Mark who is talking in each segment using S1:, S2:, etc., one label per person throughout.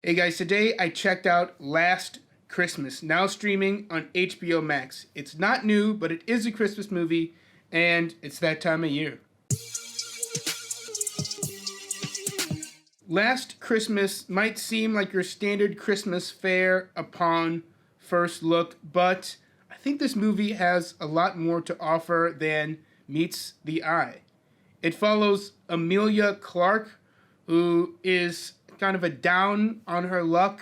S1: Hey guys, today I checked out Last Christmas, now streaming on HBO Max. It's not new, but it is a Christmas movie, and it's that time of year. Last Christmas might seem like your standard Christmas fare upon first look, but I think this movie has a lot more to offer than meets the eye. It follows Amelia Clarke, who is kind of a down on her luck,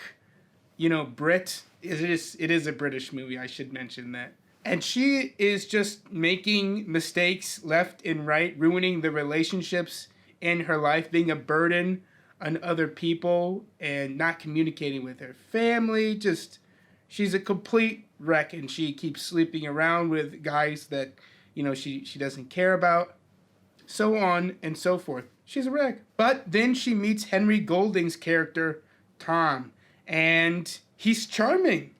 S1: Brit. It is a British movie, I should mention that. And she is just making mistakes left and right, ruining the relationships in her life, being a burden on other people and not communicating with her family. She's a complete wreck, and she keeps sleeping around with guys that, she doesn't care about. So on and so forth. She's a wreck. But then she meets Henry Golding's character, Tom, and he's charming.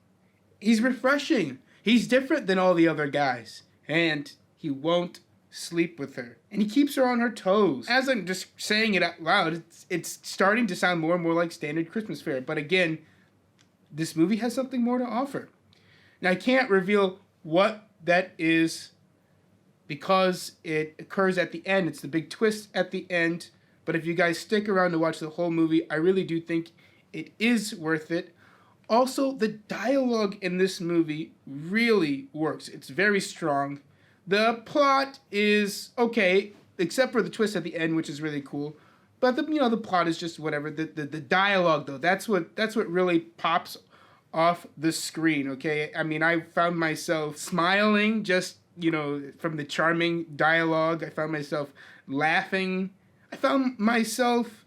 S1: He's refreshing. He's different than all the other guys, and he won't sleep with her. And he keeps her on her toes. As I'm just saying it out loud, it's starting to sound more and more like standard Christmas fare. But again, this movie has something more to offer. Now, I can't reveal what that is because it occurs at the end. It's the big twist at the end. But if you guys stick around to watch the whole movie, I really do think it is worth it. Also, the dialogue in this movie really works. It's very strong. The plot is okay, except for the twist at the end, which is really cool. But the plot is just whatever. The dialogue, though, that's what really pops off the screen, okay? I mean, I found myself smiling just from the charming dialogue. I found myself laughing. I found myself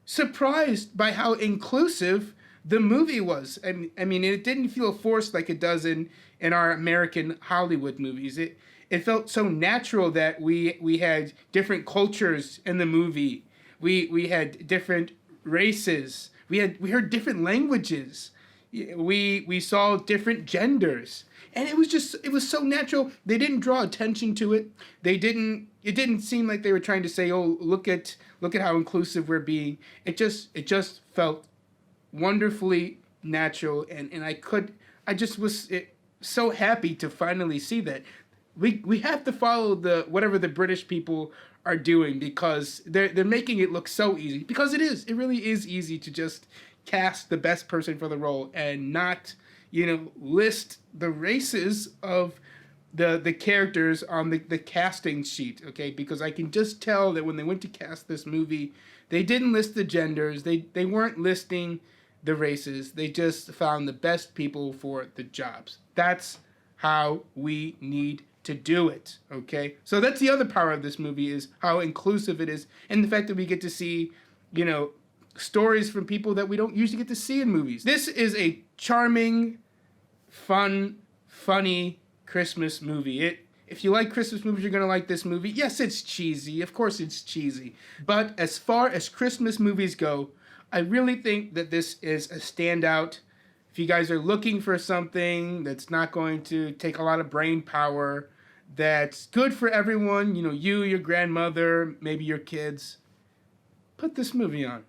S1: surprised by how inclusive the movie was. I mean, it didn't feel forced like it does in our American Hollywood movies. It felt so natural that we had different cultures in the movie. We had different races. We heard different languages. We saw different genders. And it was so natural. They didn't draw attention to it. It didn't seem like they were trying to say, "Oh, look at how inclusive we're being." It just felt wonderfully natural, and I just was so happy to finally see that. We have to follow whatever the British people are doing, because they're making it look so easy, because it really is easy to just cast the best person for the role and not list the races of the characters on the casting sheet, okay? Because I can just tell that when they went to cast this movie, they didn't list the genders, they weren't listing the races, they just found the best people for the jobs. That's how we need to do it, okay? So that's the other power of this movie, is how inclusive it is, and the fact that we get to see, stories from people that we don't usually get to see in movies. This is a charming, fun, funny Christmas movie. If you like Christmas movies, you're gonna like this movie. Yes, it's cheesy. Of course it's cheesy. But as far as Christmas movies go, I really think that this is a standout. If you guys are looking for something that's not going to take a lot of brain power, that's good for everyone, you, your grandmother, maybe your kids, put this movie on.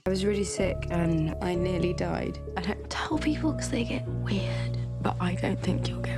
S2: I was really sick and I nearly died. I don't tell people because they get weird, but I don't think you'll get